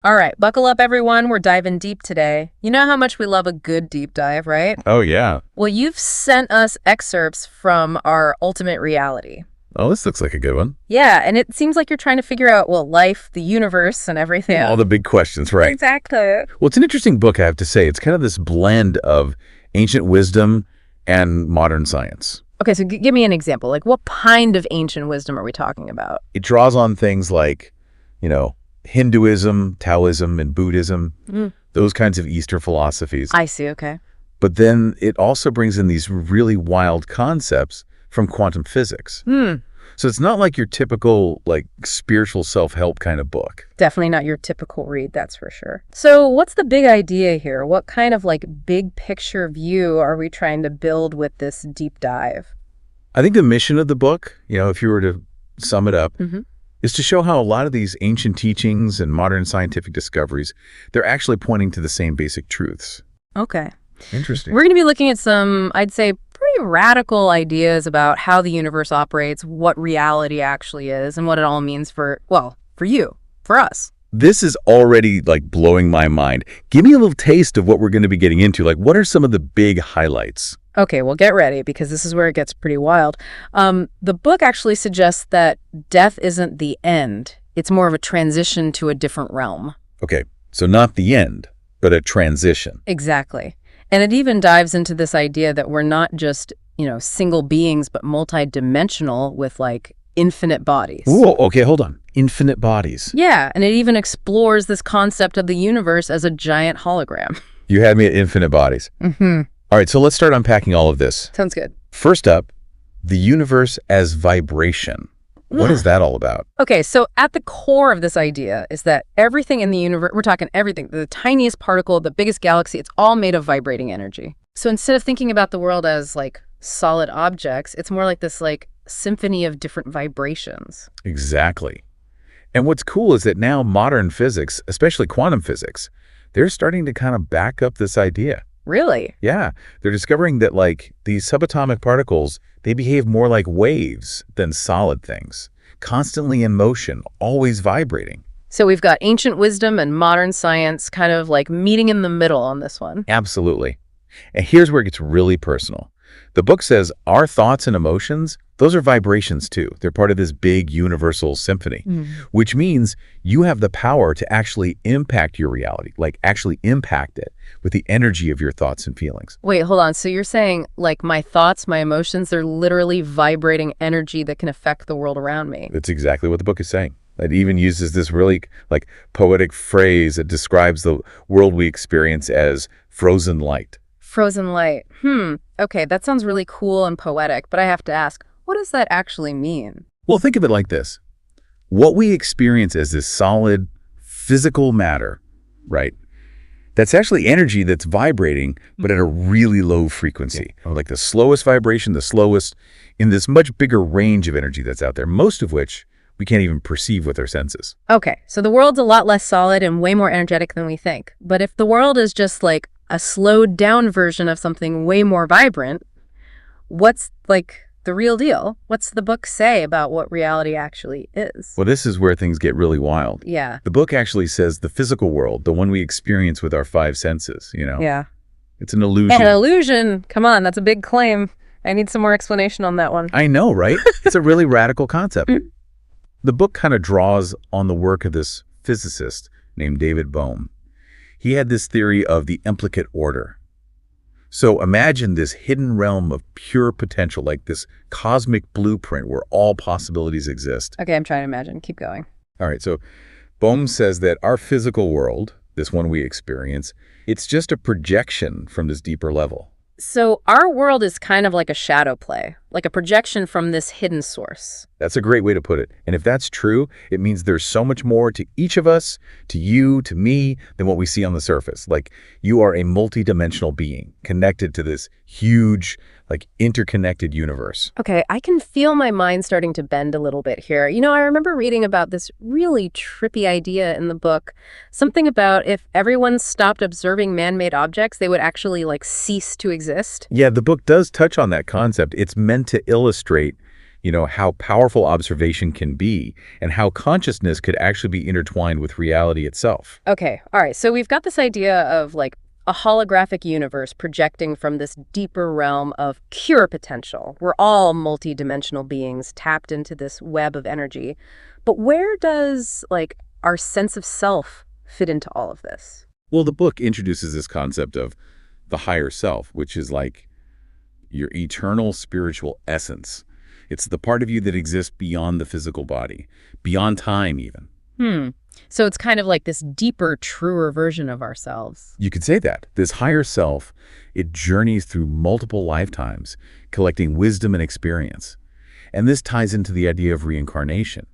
All right, buckle up, everyone. We're diving deep today. You know how much we love a good deep dive, right? Oh, yeah. Well, you've sent us excerpts from our Ultimate Reality. Oh, this looks like a good one. Yeah, and it seems like you're trying to figure out, well, life, the universe, and everything. All the big questions, right? Exactly. Well, it's an interesting book, I have to say. It's kind of this blend of ancient wisdom and modern science. Okay, so give me an example. Like, what kind of ancient wisdom are we talking about? It draws on things like, Hinduism, Taoism, and Buddhism, those kinds of Eastern philosophies. I see, okay. But then it also brings in these really wild concepts from quantum physics. So it's not like your typical, spiritual self-help kind of book. Definitely not your typical read, that's for sure. So what's the big idea here? What kind of, big picture view are we trying to build with this deep dive? I think the mission of the book, if you were to sum it up, is to show how a lot of these ancient teachings and modern scientific discoveries, they're actually pointing to the same basic truths. Okay. Interesting. We're going to be looking at some, I'd say, pretty radical ideas about how the universe operates, what reality actually is, and what it all means for you, for us. This is already, blowing my mind. Give me a little taste of what we're going to be getting into. What are some of the big highlights? Okay, well, get ready, because this is where it gets pretty wild. The book actually suggests that death isn't the end. It's more of a transition to a different realm. Okay, so not the end, but a transition. Exactly. And it even dives into this idea that we're not just, single beings, but multidimensional with, infinite bodies. Whoa, okay, hold on. Infinite bodies. Yeah, and it even explores this concept of the universe as a giant hologram. You had me at infinite bodies. All right, so let's start unpacking all of this. Sounds good. First up, the universe as vibration. What is that all about? Okay, so at the core of this idea is that everything in the universe, we're talking everything, the tiniest particle, the biggest galaxy, it's all made of vibrating energy. So instead of thinking about the world as solid objects, it's more like this symphony of different vibrations. Exactly. And what's cool is that now modern physics, especially quantum physics, they're starting to kind of back up this idea. Really? Yeah. They're discovering that these subatomic particles, they behave more like waves than solid things, constantly in motion, always vibrating. So we've got ancient wisdom and modern science kind of meeting in the middle on this one. Absolutely. And here's where it gets really personal. The book says our thoughts and emotions, those are vibrations too. They're part of this big universal symphony, which means you have the power to actually impact your reality, actually impact it with the energy of your thoughts and feelings. Wait, hold on. So you're saying my thoughts, my emotions, they're literally vibrating energy that can affect the world around me. That's exactly what the book is saying. It even uses this really poetic phrase that describes the world we experience as frozen light. Frozen light. Okay, that sounds really cool and poetic, but I have to ask, what does that actually mean? Well, think of it like this. What we experience as this solid, physical matter, right? That's actually energy that's vibrating, but at a really low frequency. The slowest vibration, the slowest in this much bigger range of energy that's out there, most of which we can't even perceive with our senses. Okay, so the world's a lot less solid and way more energetic than we think. But if the world is just a slowed down version of something way more vibrant, what's the real deal? What's the book say about what reality actually is? Well, this is where things get really wild. Yeah. The book actually says the physical world, the one we experience with our five senses, Yeah. It's an illusion. An illusion? Come on, that's a big claim. I need some more explanation on that one. I know, right? It's a really radical concept. The book kind of draws on the work of this physicist named David Bohm. He had this theory of the implicate order. So imagine this hidden realm of pure potential, like this cosmic blueprint where all possibilities exist. Okay, I'm trying to imagine. Keep going. All right, so Bohm says that our physical world, this one we experience, it's just a projection from this deeper level. So our world is kind of like a shadow play, like a projection from this hidden source. That's a great way to put it. And if that's true, it means there's so much more to each of us, to you, to me, than what we see on the surface. You are a multidimensional being connected to this huge, interconnected universe. Okay, I can feel my mind starting to bend a little bit here. I remember reading about this really trippy idea in the book. Something about if everyone stopped observing man-made objects, they would actually cease to exist. Yeah, the book does touch on that concept. It's meant to illustrate how powerful observation can be and how consciousness could actually be intertwined with reality itself. Okay, all right. So we've got this idea of like a holographic universe projecting from this deeper realm of pure potential. We're all multidimensional beings tapped into this web of energy. But where does like our sense of self fit into all of this? Well, the book introduces this concept of the higher self, which is like your eternal spiritual essence. It's the part of you that exists beyond the physical body, beyond time even. So it's kind of like this deeper, truer version of ourselves. You could say that. This higher self, it journeys through multiple lifetimes, collecting wisdom and experience. And this ties into the idea of reincarnation.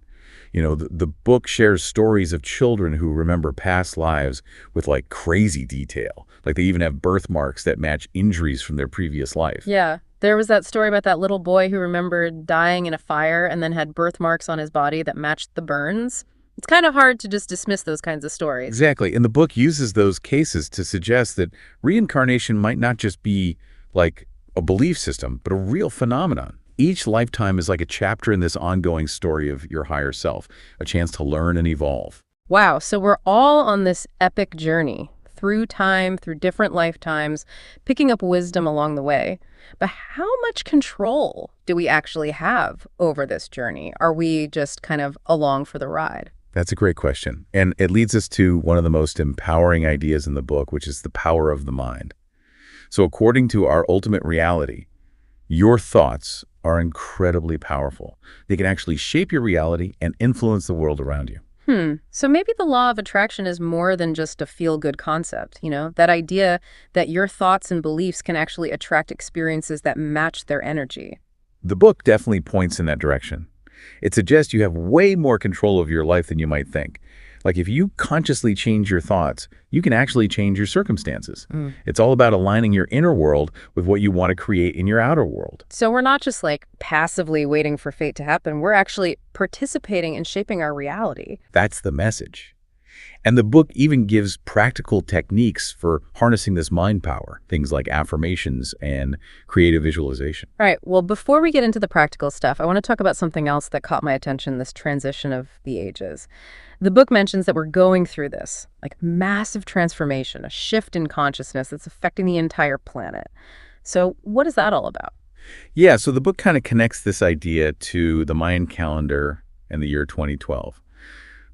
The book shares stories of children who remember past lives with like crazy detail. Like they even have birthmarks that match injuries from their previous life. Yeah. There was that story about that little boy who remembered dying in a fire and then had birthmarks on his body that matched the burns. It's kind of hard to just dismiss those kinds of stories. Exactly. And the book uses those cases to suggest that reincarnation might not just be like a belief system, but a real phenomenon. Each lifetime is like a chapter in this ongoing story of your higher self, a chance to learn and evolve. Wow, so we're all on this epic journey through time, through different lifetimes, picking up wisdom along the way. But how much control do we actually have over this journey? Are we just kind of along for the ride? That's a great question. And it leads us to one of the most empowering ideas in the book, which is the power of the mind. So according to our ultimate reality, your thoughts are incredibly powerful. They can actually shape your reality and influence the world around you. So maybe the law of attraction is more than just a feel-good concept, that idea that your thoughts and beliefs can actually attract experiences that match their energy. The book definitely points in that direction. It suggests you have way more control of your life than you might think. Like if you consciously change your thoughts, you can actually change your circumstances. It's all about aligning your inner world with what you want to create in your outer world. So we're not just like passively waiting for fate to happen. We're actually participating in shaping our reality. That's the message. And the book even gives practical techniques for harnessing this mind power, things like affirmations and creative visualization. All right, well, before we get into the practical stuff, I want to talk about something else that caught my attention, this transition of the ages. The book mentions that we're going through this, like massive transformation, a shift in consciousness that's affecting the entire planet. So what is that all about? Yeah, so the book kind of connects this idea to the Mayan calendar and the year 2012.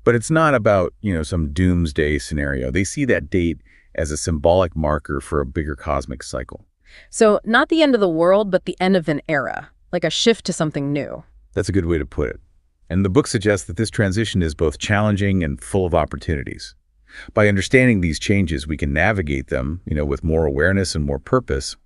But it's not about, some doomsday scenario. They see that date as a symbolic marker for a bigger cosmic cycle. So not the end of the world, but the end of an era, like a shift to something new. That's a good way to put it. And the book suggests that this transition is both challenging and full of opportunities. By understanding these changes, we can navigate them, with more awareness and more purpose.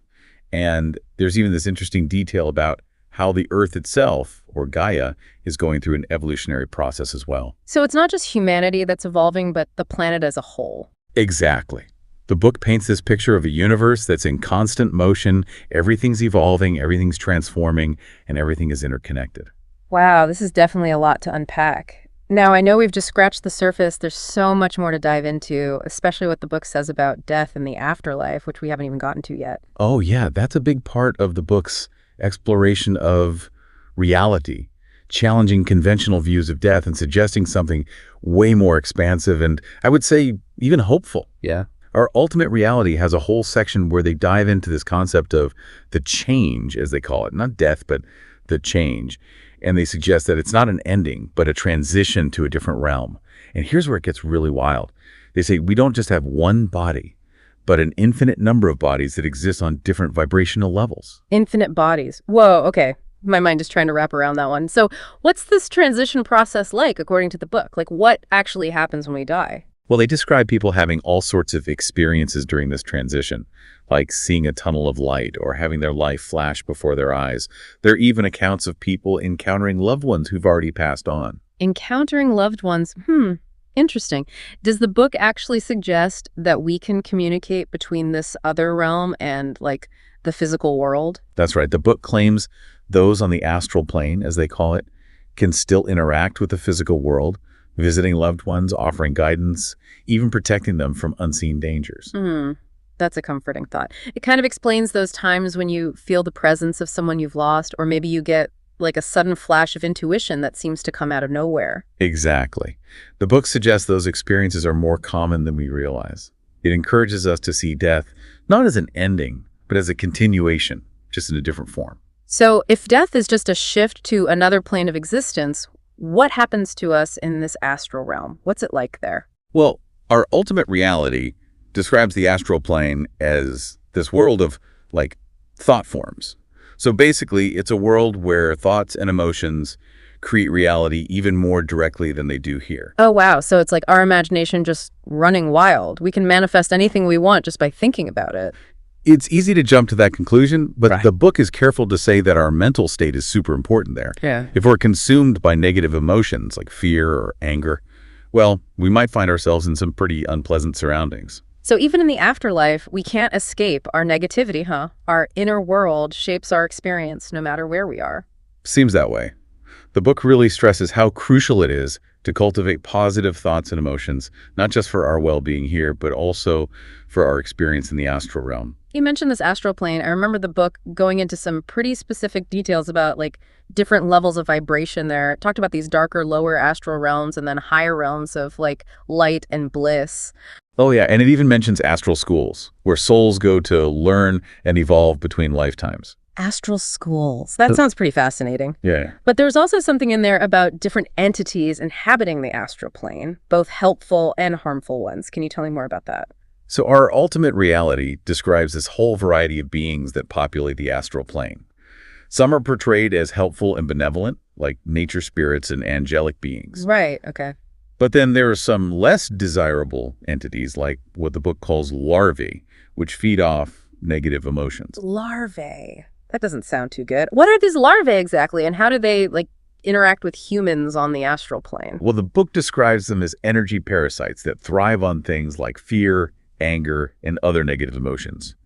And there's even this interesting detail about how the Earth itself, or Gaia, is going through an evolutionary process as well. So it's not just humanity that's evolving, but the planet as a whole. Exactly. The book paints this picture of a universe that's in constant motion. Everything's evolving, everything's transforming, and everything is interconnected. Wow, this is definitely a lot to unpack. Now, I know we've just scratched the surface. There's so much more to dive into, especially what the book says about death and the afterlife, which we haven't even gotten to yet. Oh, yeah, that's a big part of the book's exploration of reality, challenging conventional views of death and suggesting something way more expansive and, I would say, even hopeful. Yeah. Our Ultimate Reality has a whole section where they dive into this concept of the change, as they call it. Not death, but the change. And they suggest that it's not an ending, but a transition to a different realm. And here's where it gets really wild. They say we don't just have one body, but an infinite number of bodies that exist on different vibrational levels. Infinite bodies. Whoa, okay. My mind is trying to wrap around that one. So what's this transition process like, according to the book? Like, what actually happens when we die? Well, they describe people having all sorts of experiences during this transition, like seeing a tunnel of light or having their life flash before their eyes. There are even accounts of people encountering loved ones who've already passed on. Encountering loved ones. Interesting. Does the book actually suggest that we can communicate between this other realm and, like, the physical world? That's right. The book claims those on the astral plane, as they call it, can still interact with the physical world, visiting loved ones, offering guidance, even protecting them from unseen dangers. That's a comforting thought. It kind of explains those times when you feel the presence of someone you've lost, or maybe you get like a sudden flash of intuition that seems to come out of nowhere. Exactly. The book suggests those experiences are more common than we realize. It encourages us to see death not as an ending, but as a continuation, just in a different form. So if death is just a shift to another plane of existence, what happens to us in this astral realm? What's it like there? Well, our ultimate reality describes the astral plane as this world of, like, thought forms. So basically, it's a world where thoughts and emotions create reality even more directly than they do here. Oh, wow. So it's like our imagination just running wild. We can manifest anything we want just by thinking about it. It's easy to jump to that conclusion, but Right. the book is careful to say that our mental state is super important there. Yeah. If we're consumed by negative emotions like fear or anger, well, we might find ourselves in some pretty unpleasant surroundings. So even in the afterlife, we can't escape our negativity, huh? Our inner world shapes our experience no matter where we are. Seems that way. The book really stresses how crucial it is to cultivate positive thoughts and emotions, not just for our well-being here, but also for our experience in the astral realm. You mentioned this astral plane. I remember the book going into some pretty specific details about like different levels of vibration there. It talked about these darker, lower astral realms and then higher realms of like light and bliss. Oh yeah, and it even mentions astral schools, where souls go to learn and evolve between lifetimes. Astral schools. That sounds pretty fascinating. Yeah. But there's also something in there about different entities inhabiting the astral plane, both helpful and harmful ones. Can you tell me more about that? So our ultimate reality describes this whole variety of beings that populate the astral plane. Some are portrayed as helpful and benevolent, like nature spirits and angelic beings. Right, okay. But then there are some less desirable entities, like what the book calls larvae, which feed off negative emotions. Larvae. That doesn't sound too good. What are these larvae exactly, and how do they like interact with humans on the astral plane? Well, the book describes them as energy parasites that thrive on things like fear, anger, and other negative emotions.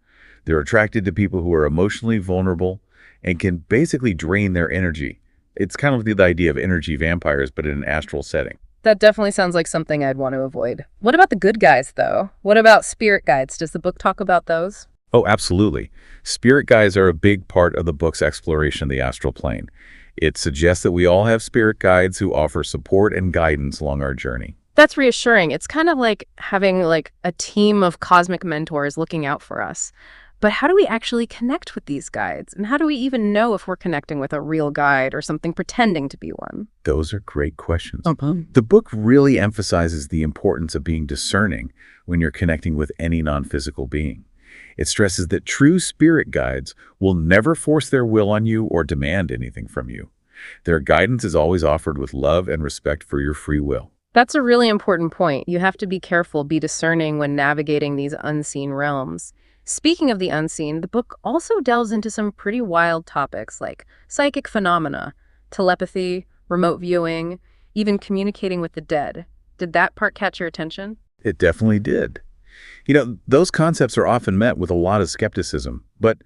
They're attracted to people who are emotionally vulnerable and can basically drain their energy. It's kind of the idea of energy vampires, but in an astral setting. That definitely sounds like something I'd want to avoid. What about the good guys, though? What about spirit guides? Does the book talk about those? Oh, absolutely. Spirit guides are a big part of the book's exploration of the astral plane. It suggests that we all have spirit guides who offer support and guidance along our journey. That's reassuring. It's kind of like having like a team of cosmic mentors looking out for us. But how do we actually connect with these guides? And how do we even know if we're connecting with a real guide or something pretending to be one? Those are great questions. The book really emphasizes the importance of being discerning when you're connecting with any non-physical being. It stresses that true spirit guides will never force their will on you or demand anything from you. Their guidance is always offered with love and respect for your free will. That's a really important point. You have to be careful, be discerning when navigating these unseen realms. Speaking of the unseen, the book also delves into some pretty wild topics like psychic phenomena, telepathy, remote viewing, even communicating with the dead. Did that part catch your attention? It definitely did. You know, those concepts are often met with a lot of skepticism, but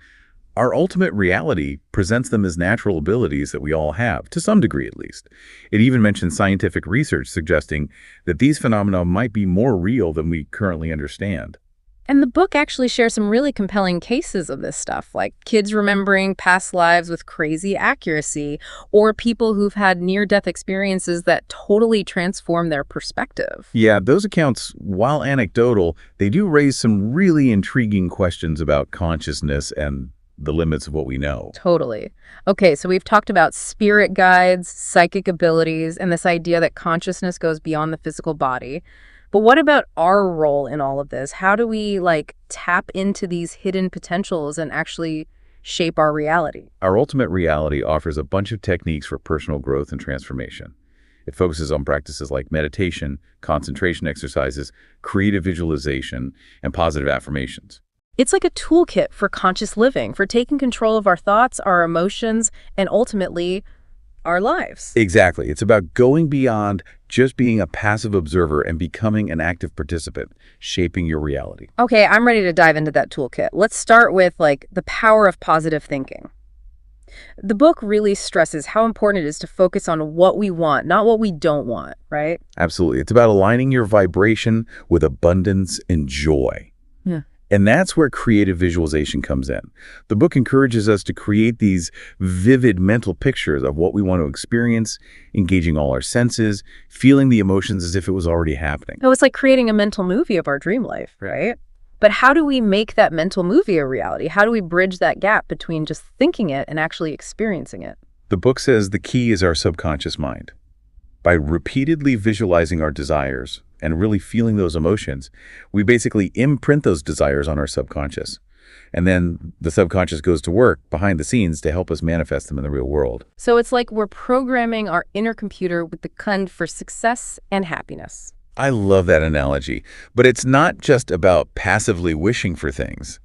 our ultimate reality presents them as natural abilities that we all have, to some degree at least. It even mentions scientific research suggesting that these phenomena might be more real than we currently understand. And the book actually shares some really compelling cases of this stuff, like kids remembering past lives with crazy accuracy, or people who've had near-death experiences that totally transform their perspective. Yeah, those accounts, while anecdotal, they do raise some really intriguing questions about consciousness and the limits of what we know. Totally. Okay, so we've talked about spirit guides, psychic abilities, and this idea that consciousness goes beyond the physical body. But what about our role in all of this? How do we, like, tap into these hidden potentials and actually shape our reality? Our ultimate reality offers a bunch of techniques for personal growth and transformation. It focuses on practices like meditation, concentration exercises, creative visualization, and positive affirmations. It's like a toolkit for conscious living, for taking control of our thoughts, our emotions, and ultimately, our lives. Exactly. It's about going beyond just being a passive observer and becoming an active participant, shaping your reality. Okay, I'm ready to dive into that toolkit. Let's start with, like, the power of positive thinking. The book really stresses how important it is to focus on what we want, not what we don't want, right? Absolutely. It's about aligning your vibration with abundance and joy. Yeah. And that's where creative visualization comes in. The book encourages us to create these vivid mental pictures of what we want to experience, engaging all our senses, feeling the emotions as if it was already happening. Oh, it's like creating a mental movie of our dream life, right? But how do we make that mental movie a reality? How do we bridge that gap between just thinking it and actually experiencing it? The book says the key is our subconscious mind. By repeatedly visualizing our desires and really feeling those emotions, we basically imprint those desires on our subconscious. And then the subconscious goes to work behind the scenes to help us manifest them in the real world. So it's like we're programming our inner computer with the kind for success and happiness. I love that analogy, but it's not just about passively wishing for things.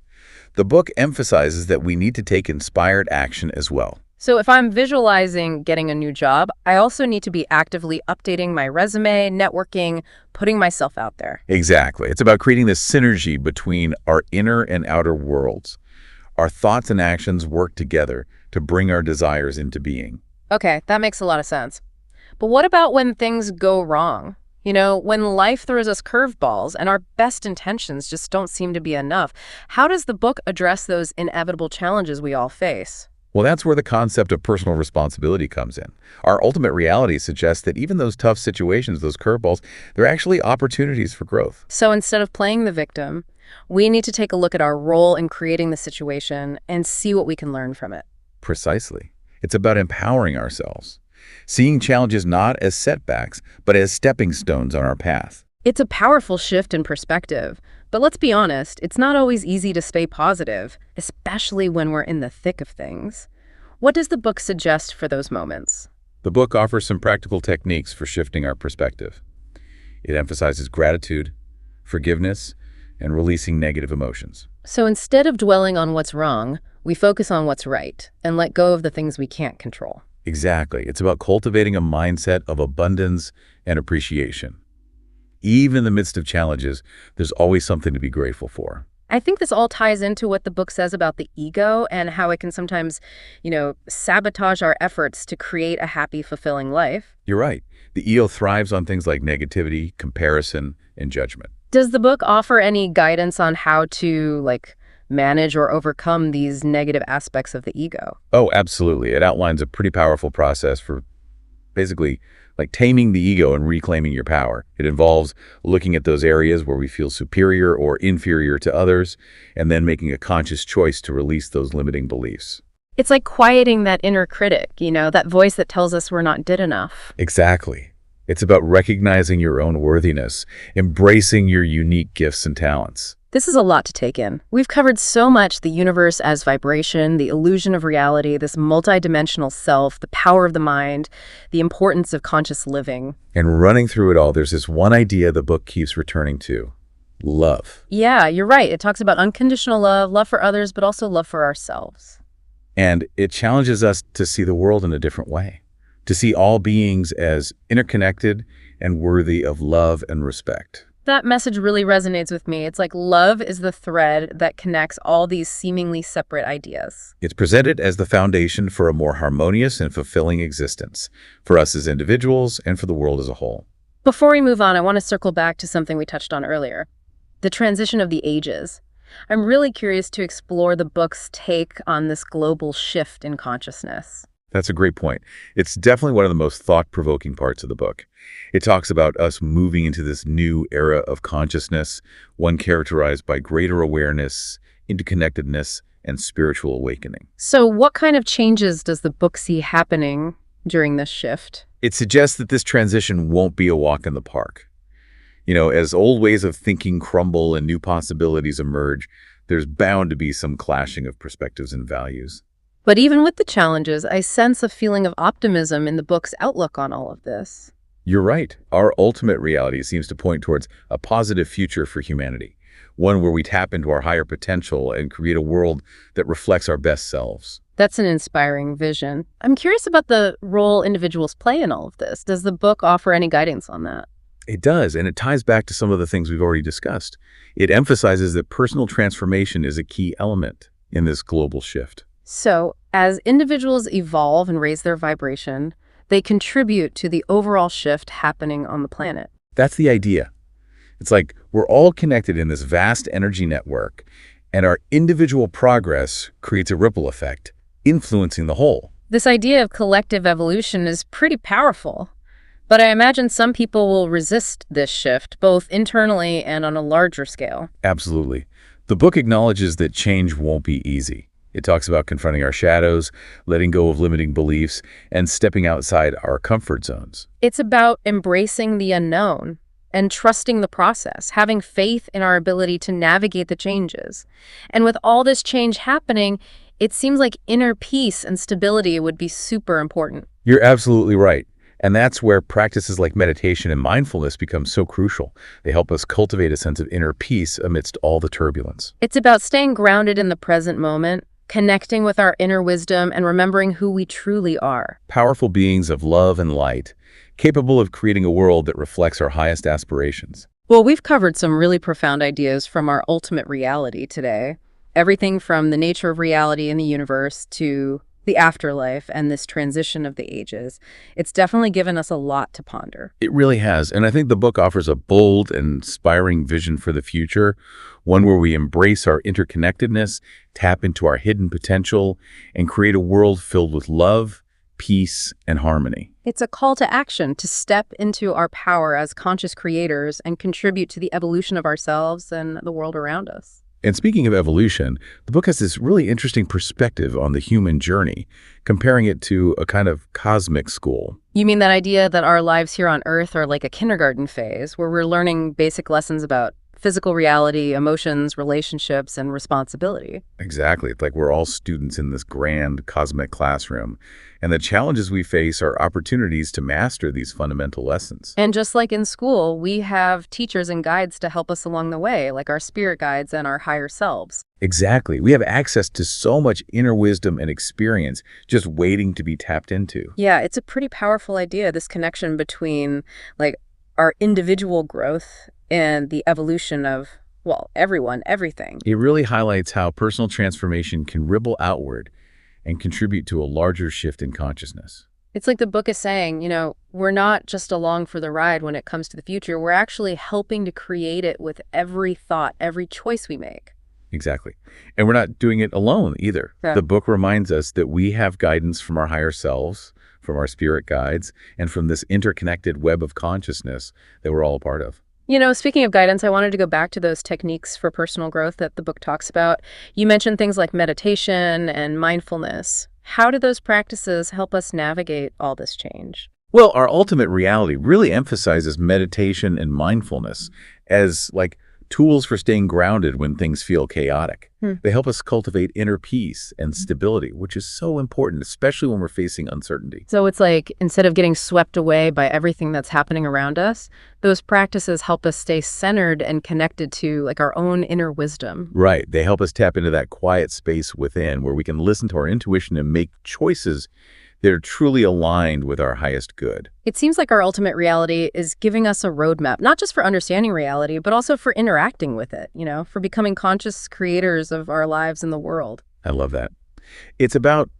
The book emphasizes that we need to take inspired action as well. So if I'm visualizing getting a new job, I also need to be actively updating my resume, networking, putting myself out there. Exactly. It's about creating this synergy between our inner and outer worlds. Our thoughts and actions work together to bring our desires into being. Okay, that makes a lot of sense. But what about when things go wrong? You know, when life throws us curveballs and our best intentions just don't seem to be enough, how does the book address those inevitable challenges we all face? Well, that's where the concept of personal responsibility comes in. Our ultimate reality suggests that even those tough situations, those curveballs, they're actually opportunities for growth. So instead of playing the victim, we need to take a look at our role in creating the situation and see what we can learn from it. Precisely. It's about empowering ourselves, seeing challenges not as setbacks, but as stepping stones on our path. It's a powerful shift in perspective. But let's be honest, it's not always easy to stay positive, especially when we're in the thick of things. What does the book suggest for those moments? The book offers some practical techniques for shifting our perspective. It emphasizes gratitude, forgiveness, and releasing negative emotions. So instead of dwelling on what's wrong, we focus on what's right and let go of the things we can't control. Exactly. It's about cultivating a mindset of abundance and appreciation. Even in the midst of challenges, there's always something to be grateful for. I think this all ties into what the book says about the ego and how it can sometimes, sabotage our efforts to create a happy, fulfilling life. You're right. The ego thrives on things like negativity, comparison, and judgment. Does the book offer any guidance on how to, manage or overcome these negative aspects of the ego? Oh, absolutely. It outlines a pretty powerful process for basically taming the ego and reclaiming your power. It involves looking at those areas where we feel superior or inferior to others, and then making a conscious choice to release those limiting beliefs. It's like quieting that inner critic, that voice that tells us we're not good enough. Exactly. It's about recognizing your own worthiness, embracing your unique gifts and talents. This is a lot to take in. We've covered so much: the universe as vibration, the illusion of reality, this multidimensional self, the power of the mind, the importance of conscious living. And running through it all, there's this one idea the book keeps returning to: love. Yeah, you're right. It talks about unconditional love, love for others, but also love for ourselves. And it challenges us to see the world in a different way, to see all beings as interconnected and worthy of love and respect. That message really resonates with me. It's like love is the thread that connects all these seemingly separate ideas. It's presented as the foundation for a more harmonious and fulfilling existence, for us as individuals and for the world as a whole. Before we move on, I want to circle back to something we touched on earlier: the transition of the ages. I'm really curious to explore the book's take on this global shift in consciousness. That's a great point. It's definitely one of the most thought-provoking parts of the book. It talks about us moving into this new era of consciousness, one characterized by greater awareness, interconnectedness, and spiritual awakening. So what kind of changes does the book see happening during this shift? It suggests that this transition won't be a walk in the park. As old ways of thinking crumble and new possibilities emerge, there's bound to be some clashing of perspectives and values. But even with the challenges, I sense a feeling of optimism in the book's outlook on all of this. You're right. Our ultimate reality seems to point towards a positive future for humanity, one where we tap into our higher potential and create a world that reflects our best selves. That's an inspiring vision. I'm curious about the role individuals play in all of this. Does the book offer any guidance on that? It does, and it ties back to some of the things we've already discussed. It emphasizes that personal transformation is a key element in this global shift. So, as individuals evolve and raise their vibration, they contribute to the overall shift happening on the planet. That's the idea. It's like we're all connected in this vast energy network, and our individual progress creates a ripple effect, influencing the whole. This idea of collective evolution is pretty powerful, but I imagine some people will resist this shift, both internally and on a larger scale. Absolutely. The book acknowledges that change won't be easy. It talks about confronting our shadows, letting go of limiting beliefs, and stepping outside our comfort zones. It's about embracing the unknown and trusting the process, having faith in our ability to navigate the changes. And with all this change happening, it seems like inner peace and stability would be super important. You're absolutely right. And that's where practices like meditation and mindfulness become so crucial. They help us cultivate a sense of inner peace amidst all the turbulence. It's about staying grounded in the present moment, connecting with our inner wisdom, and remembering who we truly are. Powerful beings of love and light, capable of creating a world that reflects our highest aspirations. Well, we've covered some really profound ideas from our ultimate reality today. Everything from the nature of reality in the universe to the afterlife and this transition of the ages. It's definitely given us a lot to ponder. It really has. And I think the book offers a bold and inspiring vision for the future, one where we embrace our interconnectedness, tap into our hidden potential, and create a world filled with love, peace, and harmony. It's a call to action to step into our power as conscious creators and contribute to the evolution of ourselves and the world around us. And speaking of evolution, the book has this really interesting perspective on the human journey, comparing it to a kind of cosmic school. You mean that idea that our lives here on Earth are like a kindergarten phase, where we're learning basic lessons about physical reality, emotions, relationships, and responsibility? Exactly. It's like we're all students in this grand cosmic classroom, and the challenges we face are opportunities to master these fundamental lessons. And just like in school, we have teachers and guides to help us along the way, like our spirit guides and our higher selves. Exactly. We have access to so much inner wisdom and experience just waiting to be tapped into. Yeah, it's a pretty powerful idea, this connection between like our individual growth and the evolution of, well, everyone, everything. It really highlights how personal transformation can ripple outward and contribute to a larger shift in consciousness. It's like the book is saying, you know, we're not just along for the ride when it comes to the future. We're actually helping to create it with every thought, every choice we make. Exactly. And we're not doing it alone either. Yeah. The book reminds us that we have guidance from our higher selves, from our spirit guides, and from this interconnected web of consciousness that we're all a part of. You know, speaking of guidance, I wanted to go back to those techniques for personal growth that the book talks about. You mentioned things like meditation and mindfulness. How do those practices help us navigate all this change? Well, our ultimate reality really emphasizes meditation and mindfulness as like tools for staying grounded when things feel chaotic. They help us cultivate inner peace and stability, which is so important, especially when we're facing uncertainty. So it's like, instead of getting swept away by everything that's happening around us, those practices help us stay centered and connected to like our own inner wisdom. Right. They help us tap into that quiet space within where we can listen to our intuition and make choices that are truly aligned with our highest good. It seems like our ultimate reality is giving us a roadmap, not just for understanding reality, but also for interacting with it, you know, for becoming conscious creators of our lives in the world. I love that. It's about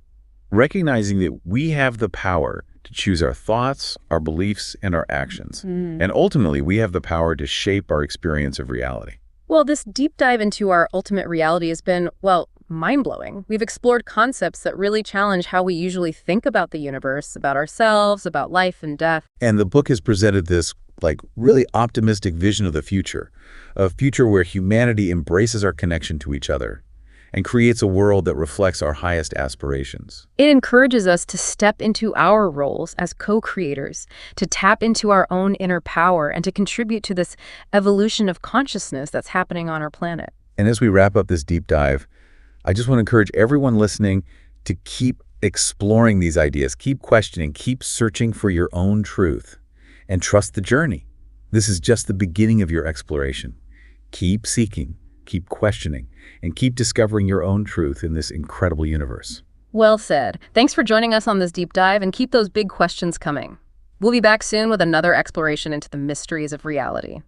recognizing that we have the power to choose our thoughts, our beliefs, and our actions. And ultimately, we have the power to shape our experience of reality. Well, this deep dive into our ultimate reality has been, well, mind-blowing. We've explored concepts that really challenge how we usually think about the universe, about ourselves, about life and death. And the book has presented this like really optimistic vision of the future, a future where humanity embraces our connection to each other and creates a world that reflects our highest aspirations. It encourages us to step into our roles as co-creators, to tap into our own inner power, and to contribute to this evolution of consciousness that's happening on our planet. And as we wrap up this deep dive, I just want to encourage everyone listening to keep exploring these ideas, keep questioning, keep searching for your own truth, and trust the journey. This is just the beginning of your exploration. Keep seeking, keep questioning, and keep discovering your own truth in this incredible universe. Well said. Thanks for joining us on this deep dive, and keep those big questions coming. We'll be back soon with another exploration into the mysteries of reality.